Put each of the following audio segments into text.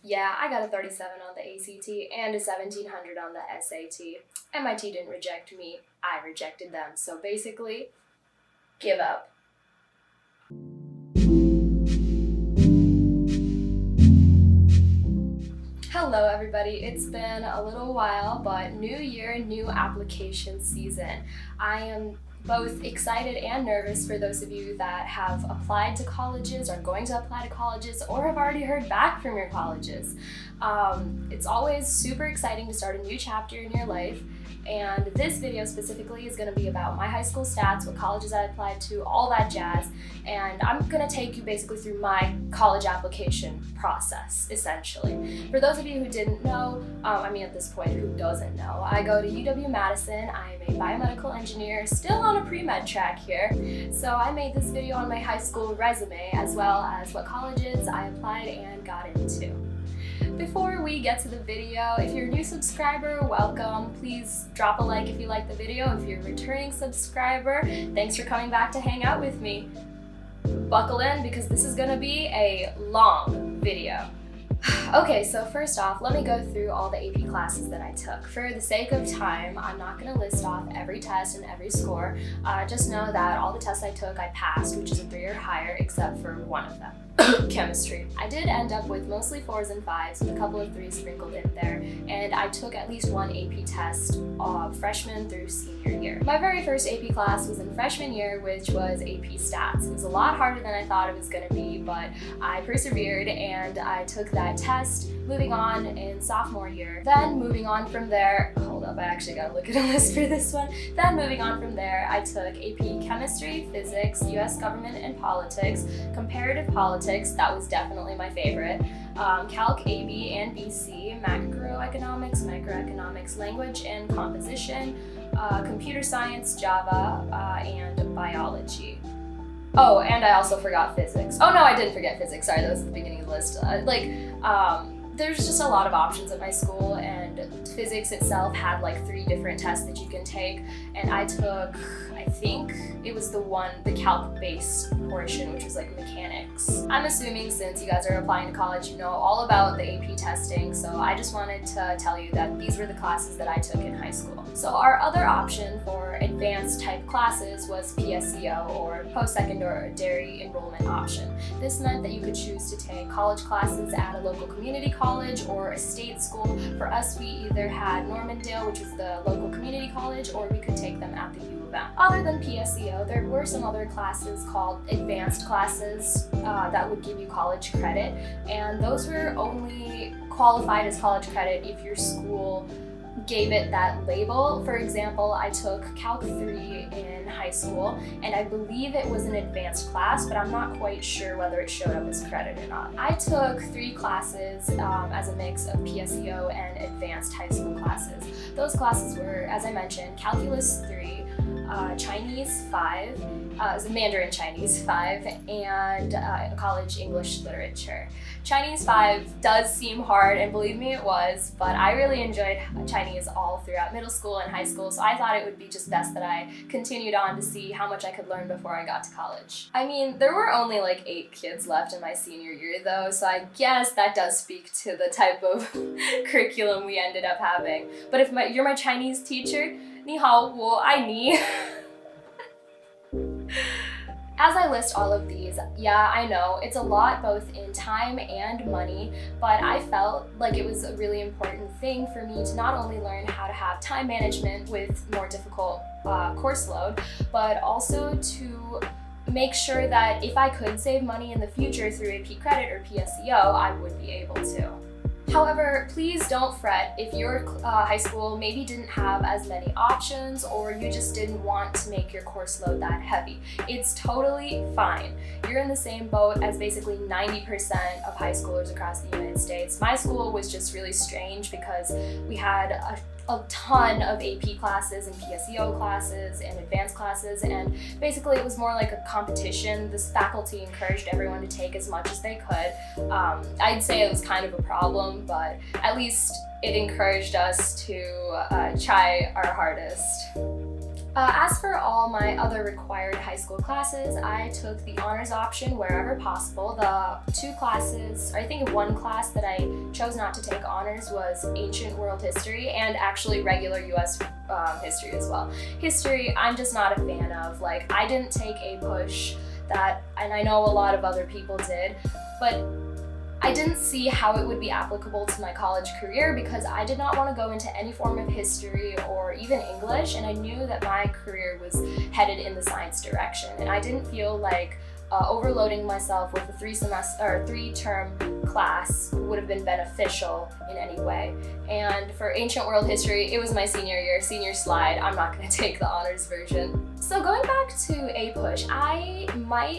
Yeah, I got a 37 on the ACT and a 1700 on the SAT. MIT didn't reject me, I rejected them. So basically, give up. Hello everybody, it's been a little while, but new year, new application season. I am both excited and nervous for those of you that have applied to colleges, are going to apply to colleges, or have already heard back from your colleges. It's always super exciting to start a new chapter in your life, and this video specifically is going to be about my high school stats, what colleges I applied to, all that jazz, and I'm going to take you basically through my college application process, essentially. For those of you who didn't know, at this point, who doesn't know, I go to UW-Madison. I am a biomedical engineer, still on a pre-med track here, so I made this video on my high school resume, as well as what colleges I applied and got into. Before we get to the video, if you're a new subscriber, welcome. Please drop a like if you like the video. If you're a returning subscriber, thanks for coming back to hang out with me. Buckle in because this is gonna be a long video. Okay, so first off, let me go through all the AP classes that I took. For the sake of time, I'm not going to list off every test and every score. Just know that all the tests I took, I passed, which is a 3 or higher, except for one of them. Chemistry. I did end up with mostly 4s and 5s, with a couple of 3s sprinkled in there, and I took at least one AP test freshman through senior year. My very first AP class was in freshman year, which was AP Stats. It was a lot harder than I thought it was going to be, but I persevered and I took that test, moving on in sophomore year. Then moving on from there, hold up, I actually gotta look at a list for this one. Then moving on from there, I took AP Chemistry, Physics, US Government and Politics, Comparative Politics, that was definitely my favorite, Calc AB and BC, Macroeconomics, Microeconomics, Language and Composition, Computer Science, Java, and Biology. Oh, and I also forgot physics. Oh no, I didn't forget physics. Sorry, that was at the beginning of the list. There's just a lot of options at my school, and physics itself had like 3 different tests that you can take, and I took, I think it was the calc-based portion, which was like mechanics. I'm assuming since you guys are applying to college, you know all about the AP testing, so I just wanted to tell you that these were the classes that I took in high school. So our other option for advanced type classes was PSEO, or post-secondary enrollment option. This meant that you could choose to take college classes at a local community college or a state school. For us, we either had Normandale, which was the local community college, or we could take them at the U of M. Other than PSEO, there were some other classes called advanced classes that would give you college credit, and those were only qualified as college credit if your school gave it that label. For example, I took Calc 3 in high school, and I believe it was an advanced class, but I'm not quite sure whether it showed up as credit or not. I took 3 classes as a mix of PSEO and advanced high school classes. Those classes were, as I mentioned, Calculus 3, Chinese 5, Mandarin Chinese 5, and college English literature. Chinese 5 does seem hard, and believe me it was, but I really enjoyed Chinese all throughout middle school and high school, so I thought it would be just best that I continued on to see how much I could learn before I got to college. I mean, there were only like 8 kids left in my senior year though, so I guess that does speak to the type of curriculum we ended up having. But if you're my Chinese teacher, 你好，我爱你。 As I list all of these, yeah, I know, it's a lot both in time and money, but I felt like it was a really important thing for me to not only learn how to have time management with more difficult course load, but also to make sure that if I could save money in the future through AP credit or PSEO, I would be able to. However, please don't fret if your high school maybe didn't have as many options, or you just didn't want to make your course load that heavy. It's totally fine. You're in the same boat as basically 90% of high schoolers across the United States. My school was just really strange because we had a ton of AP classes and PSEO classes and advanced classes, and basically it was more like a competition. This faculty encouraged everyone to take as much as they could. I'd say it was kind of a problem, but at least it encouraged us to try our hardest. As for all my other required high school classes, I took the honors option wherever possible. The two classes, I think one class that I chose not to take honors was ancient world history and actually regular US history as well. History, I'm just not a fan of. Like, I didn't take a push that, and I know a lot of other people did, but I didn't see how it would be applicable to my college career because I did not want to go into any form of history or even English, and I knew that my career was headed in the science direction, and I didn't feel like overloading myself with a three-term class would have been beneficial in any way. And for ancient world history, it was my senior year, senior slide. I'm not going to take the honors version. So going back to APUSH,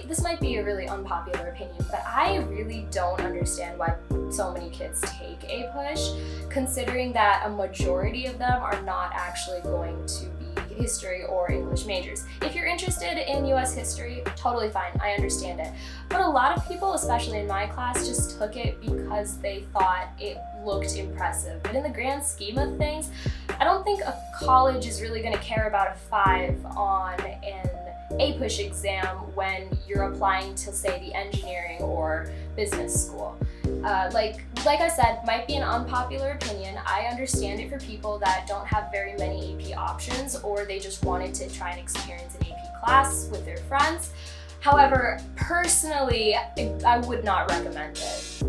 this might be a really unpopular opinion, but I really don't understand why so many kids take APUSH, considering that a majority of them are not actually going to be history or English majors. If you're interested in US history, totally fine, I understand it. But a lot of people, especially in my class, just took it because they thought it looked impressive. But in the grand scheme of things, I don't think a college is really going to care about a 5 on an APUSH exam when you're applying to, say, the engineering or business school. Like I said, might be an unpopular opinion. I understand it for people that don't have very many AP options or they just wanted to try and experience an AP class with their friends. However, personally, I would not recommend it.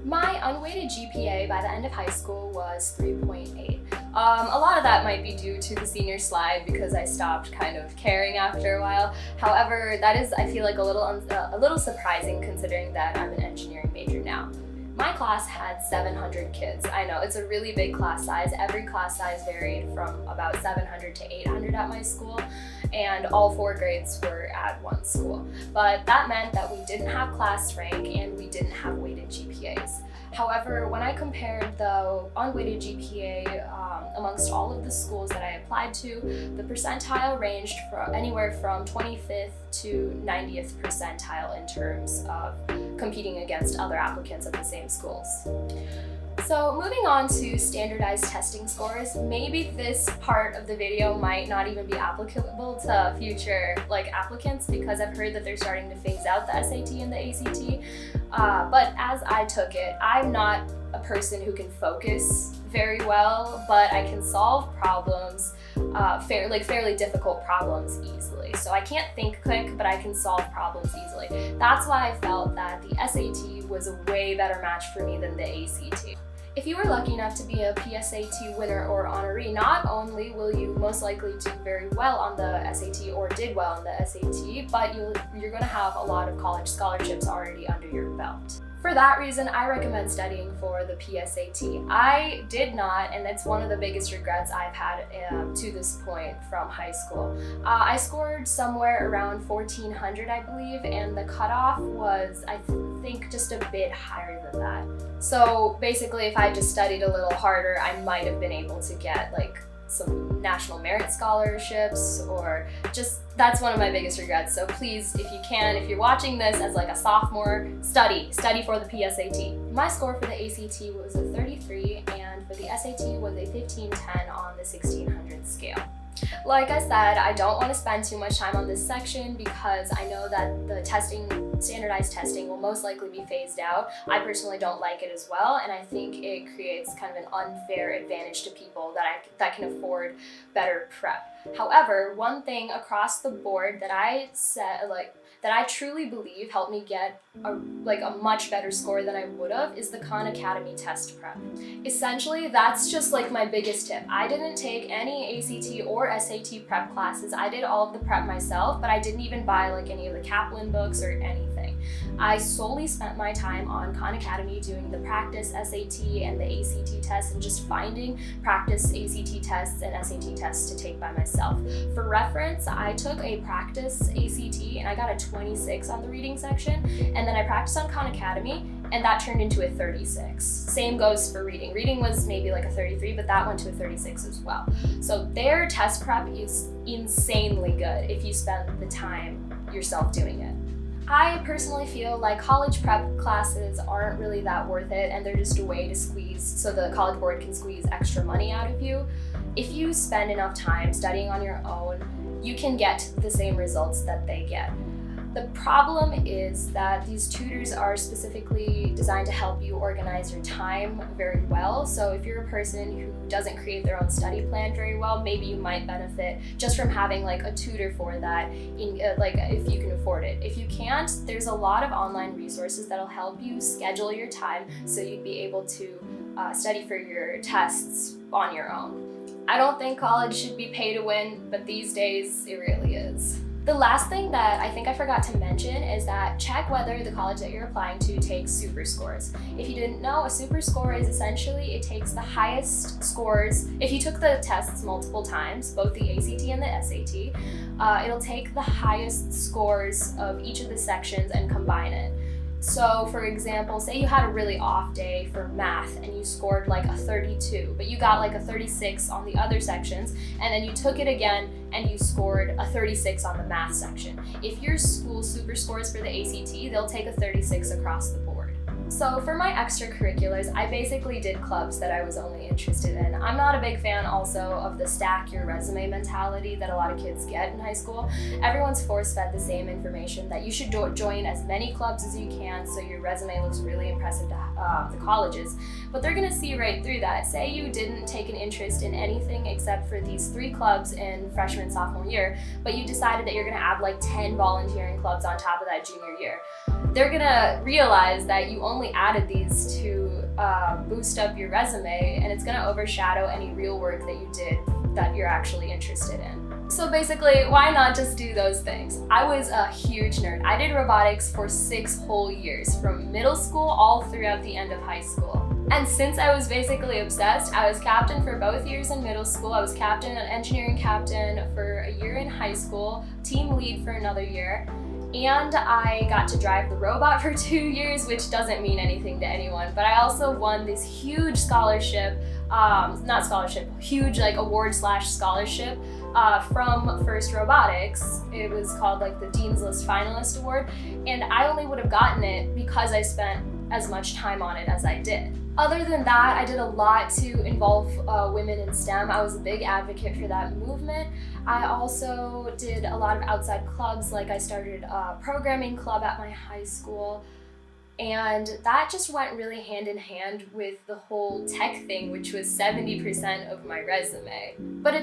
My unweighted GPA by the end of high school was 3.8. A lot of that might be due to the senior slide because I stopped kind of caring after a while. However, that is, I feel like, a little surprising considering that I'm an engineering major now. My class had 700 kids. I know, it's a really big class size. Every class size varied from about 700 to 800 at my school, and all 4 grades were at one school. But that meant that we didn't have class rank and we didn't have weighted GPAs. However, when I compared the unweighted GPA amongst all of the schools that I applied to, the percentile ranged from anywhere from 25th to 90th percentile in terms of competing against other applicants at the same schools. So moving on to standardized testing scores, maybe this part of the video might not even be applicable to future applicants because I've heard that they're starting to phase out the SAT and the ACT. But as I took it, I'm not a person who can focus very well, but I can solve problems, fairly difficult problems easily. So I can't think quick, but I can solve problems easily. That's why I felt that the SAT was a way better match for me than the ACT. If you were lucky enough to be a PSAT winner or honoree, not only will you most likely do very well on the SAT or did well on the SAT, but you're going to have a lot of college scholarships already under your belt. For that reason, I recommend studying for the PSAT. I did not, and that's one of the biggest regrets I've had to this point from high school. I scored somewhere around 1400, I believe, and the cutoff was, I think, just a bit higher than that. So basically, if I just studied a little harder, I might have been able to get some national merit scholarships, or just, that's one of my biggest regrets. So please, if you can, if you're watching this as a sophomore, study for the PSAT. My score for the ACT was a 33, and for the SAT was a 1510 on the 1600 scale. Like I said, I don't want to spend too much time on this section because I know that the standardized testing will most likely be phased out. I personally don't like it as well, and I think it creates kind of an unfair advantage to people that can afford better prep. However, one thing across the board that I truly believe helped me get a much better score than I would have is the Khan Academy test prep. Essentially, that's just my biggest tip. I didn't take any ACT or SAT prep classes. I did all of the prep myself, but I didn't even buy any of the Kaplan books or anything. I solely spent my time on Khan Academy doing the practice SAT and the ACT tests and just finding practice ACT tests and SAT tests to take by myself. For reference, I took a practice ACT and I got a 26 on the reading section, and then I practiced on Khan Academy and that turned into a 36. Same goes for reading. Reading was maybe a 33, but that went to a 36 as well. So their test prep is insanely good if you spend the time yourself doing it. I personally feel like college prep classes aren't really that worth it, and they're just a way to squeeze, so the College Board can squeeze extra money out of you. If you spend enough time studying on your own, you can get the same results that they get. The problem is that these tutors are specifically designed to help you organize your time very well. So if you're a person who doesn't create their own study plan very well, maybe you might benefit just from having like a tutor for that, if you can afford it. If you can't, there's a lot of online resources that'll help you schedule your time so you'd be able to study for your tests on your own. I don't think college should be pay to win, but these days it really is. The last thing that I think I forgot to mention is that check whether the college that you're applying to takes super scores. If you didn't know, a super score is essentially, it takes the highest scores. If you took the tests multiple times, both the ACT and the SAT, it'll take the highest scores of each of the sections and combine it. So for example, say you had a really off day for math and you scored like a 32, but you got like a 36 on the other sections, and then you took it again and you scored a 36 on the math section. If your school super scores for the ACT, they'll take a 36 across the board. So for my extracurriculars, I basically did clubs that I was only interested in. I'm not a big fan also of the stack your resume mentality that a lot of kids get in high school. Everyone's force-fed the same information that you should join as many clubs as you can so your resume looks really impressive to the colleges. But they're gonna see right through that. Say you didn't take an interest in anything except for these 3 clubs in freshman, sophomore year, but you decided that you're gonna add like 10 volunteering clubs on top of that junior year. They're gonna realize that you only added these to boost up your resume, and it's gonna overshadow any real work that you did that you're actually interested in. So basically, why not just do those things? I was a huge nerd. I did robotics for 6 whole years, from middle school all throughout the end of high school. And since I was basically obsessed, I was captain for both years in middle school. I was captain, an engineering captain for a year in high school, team lead for another year. And I got to drive the robot for 2 years, which doesn't mean anything to anyone, but I also won this huge scholarship, huge like award/scholarship from First Robotics. It was called like the Dean's List Finalist Award, and I only would have gotten it because I spent as much time on it as I did. Other than that, I did a lot to involve women in STEM. I was a big advocate for that movement. I also did a lot of outside clubs, like I started a programming club at my high school, and that just went really hand in hand with the whole tech thing, which was 70% of my resume. But in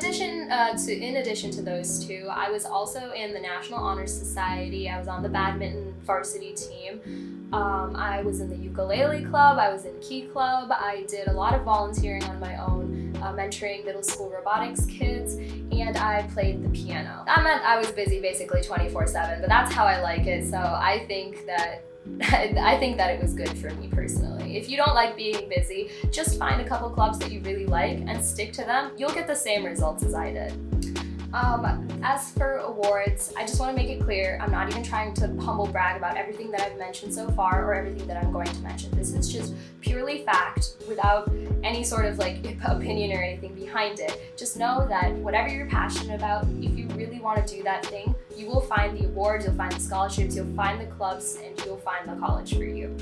addition to those two, I was also in the National Honor Society. I was on the badminton varsity team. I was in the ukulele club, I was in Key Club, I did a lot of volunteering on my own, mentoring middle school robotics kids, and I played the piano. That meant I was busy basically 24/7, but that's how I like it, so I think that it was good for me personally. If you don't like being busy, just find a couple clubs that you really like and stick to them. You'll get the same results as I did. As for awards, I just want to make it clear, I'm not even trying to humble brag about everything that I've mentioned so far or everything that I'm going to mention. This is just purely fact without any sort of like opinion or anything behind it. Just know that whatever you're passionate about, if you really want to do that thing, you will find the awards, you'll find the scholarships, you'll find the clubs, and you'll find the college for you.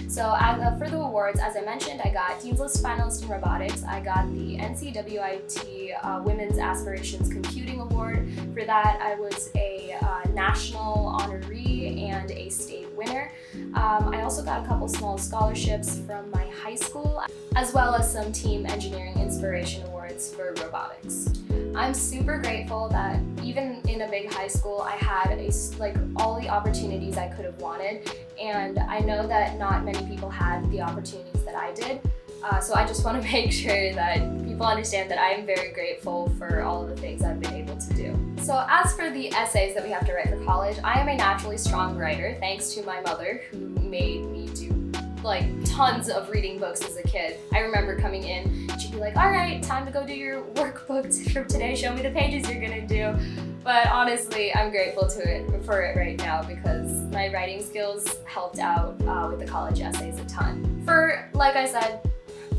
So for the awards, as I mentioned, I got Dean's List Finalist in Robotics. I got the NCWIT Women's Aspirations Computing Award. For that, I was a national honoree and a state winner. I also got a couple small scholarships from my high school, as well as some Team Engineering Inspiration Awards for robotics. I'm super grateful that even in a big high school, I had all the opportunities I could have wanted, and I know that not many people had the opportunities that I did. So I just want to make sure that people understand that I am very grateful for all of the things I've been able to do. So as for the essays that we have to write for college, I am a naturally strong writer thanks to my mother, who made me do like tons of reading books as a kid. I remember coming in, she'd be like, all right, time to go do your workbook for today, show me the pages you're gonna do. But honestly, I'm grateful for it right now because my writing skills helped out with the college essays a ton. Like I said,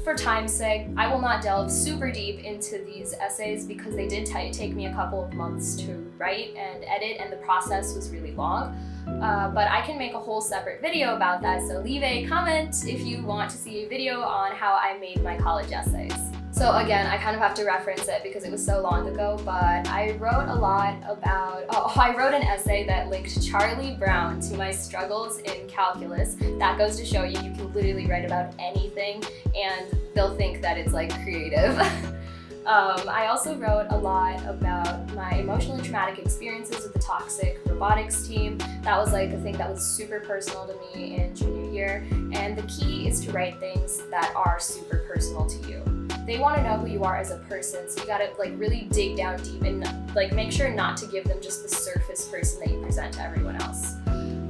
For time's sake, I will not delve super deep into these essays because they did take me a couple of months to write and edit, and the process was really long. But I can make a whole separate video about that, so leave a comment if you want to see a video on how I made my college essays. So again, I kind of have to reference it because it was so long ago, but I wrote a lot about, I wrote an essay that linked Charlie Brown to my struggles in calculus. That goes to show you can literally write about anything and they'll think that it's like creative. I also wrote a lot about my emotionally traumatic experiences with the toxic robotics team. That was like a thing that was super personal to me in junior year, and the key is to write things that are super personal to you. They want to know who you are as a person, so you gotta like really dig down deep and like make sure not to give them just the surface person that you present to everyone else.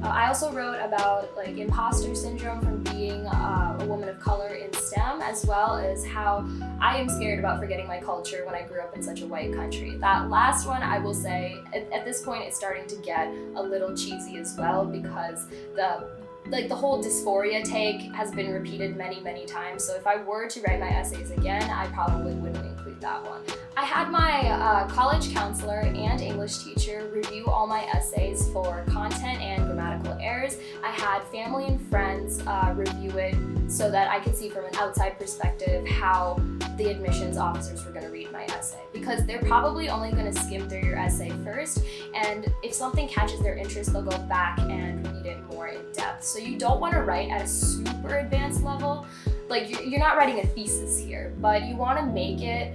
I also wrote about like imposter syndrome from being a woman of color in STEM, as well as how I am scared about forgetting my culture when I grew up in such a white country. That last one, I will say, at this point it's starting to get a little cheesy as well, because the whole dysphoria take has been repeated many, many times. So if I were to write my essays again, I probably wouldn't include that one. I had my college counselor and English teacher review all my essays for content and grammatical errors. I had family and friends review it so that I could see from an outside perspective how the admissions officers were going to read my essay, because they're probably only going to skim through your essay first, and if something catches their interest, they'll go back and read it more in depth. So you don't want to write at a super advanced level. Like you're not writing a thesis here, but you want to make it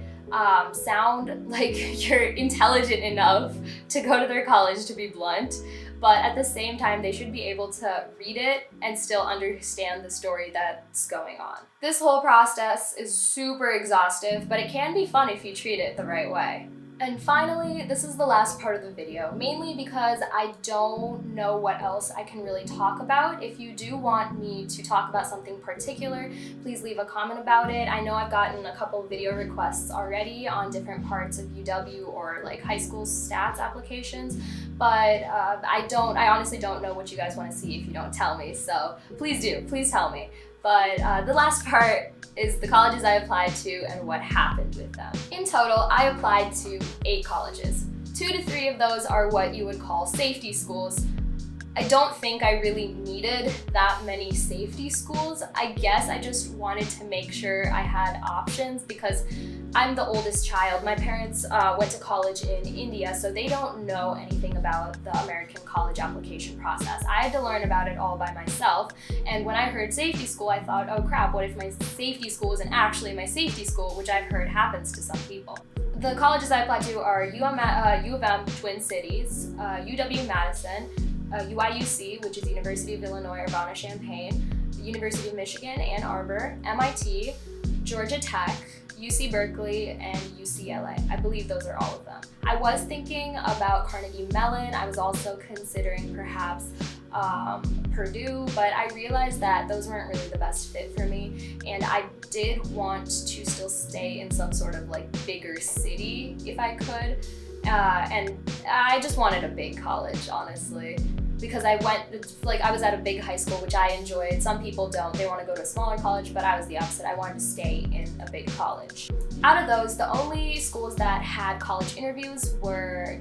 sound like you're intelligent enough to go to their college, to be blunt, but at the same time they should be able to read it and still understand the story that's going on. This whole process is super exhaustive, but it can be fun if you treat it the right way. And finally, this is the last part of the video, mainly because I don't know what else I can really talk about. If you do want me to talk about something particular, please leave a comment about it. I know I've gotten a couple video requests already on different parts of UW or like high school stats applications, but I honestly don't know what you guys want to see if you don't tell me, so please tell me. But the last part is the colleges I applied to and what happened with them. In total, I applied to 8 colleges. 2 to 3 of those are what you would call safety schools. I don't think I really needed that many safety schools. I guess I just wanted to make sure I had options because I'm the oldest child. My parents went to college in India, so they don't know anything about the American college application process. I had to learn about it all by myself, and when I heard safety school, I thought, oh crap, what if my safety school isn't actually my safety school, which I've heard happens to some people. The colleges I applied to are U of M, Twin Cities, UW Madison, UIUC, which is University of Illinois Urbana-Champaign, the University of Michigan, Ann Arbor, MIT, Georgia Tech, UC Berkeley, and UCLA. I believe those are all of them. I was thinking about Carnegie Mellon. I was also considering perhaps Purdue, but I realized that those weren't really the best fit for me, and I did want to still stay in some sort of like bigger city if I could, and I just wanted a big college, honestly. Because I was at a big high school, which I enjoyed. Some people don't. They want to go to a smaller college, but I was the opposite. I wanted to stay in a big college. Out of those, the only schools that had college interviews were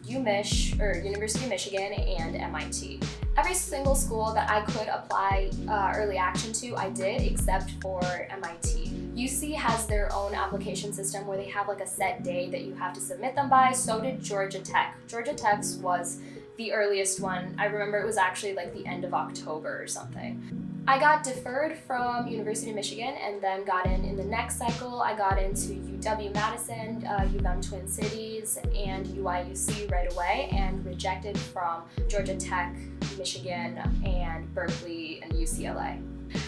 UMich, or University of Michigan, and MIT. Every single school that I could apply early action to, I did, except for MIT. UC has their own application system where they have like a set day that you have to submit them by. So did Georgia Tech. Georgia Tech's was the earliest one. I remember it was actually like the end of October or something. I got deferred from University of Michigan and then got in the next cycle. I got into UW-Madison, U of M Twin Cities, and UIUC right away, and rejected from Georgia Tech, Michigan, and Berkeley, and UCLA.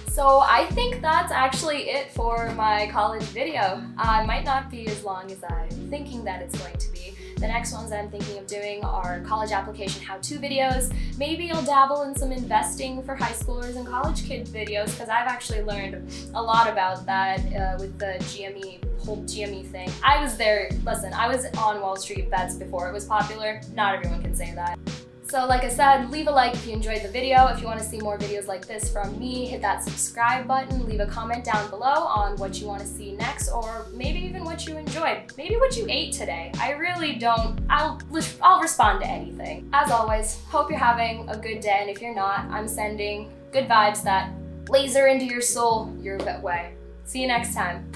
So I think that's actually it for my college video. It might not be as long as I'm thinking that it's going to be. The next ones I'm thinking of doing are college application how-to videos. Maybe I'll dabble in some investing for high schoolers and college kids videos, because I've actually learned a lot about that with the whole GME thing. I was there, listen, I was on Wall Street bets before it was popular. Not everyone can say that. So like I said, leave a like if you enjoyed the video. If you want to see more videos like this from me, hit that subscribe button, leave a comment down below on what you want to see next, or maybe even what you enjoyed, maybe what you ate today. I really don't, I'll respond to anything. As always, hope you're having a good day, and if you're not, I'm sending good vibes that laser into your soul your way. See you next time.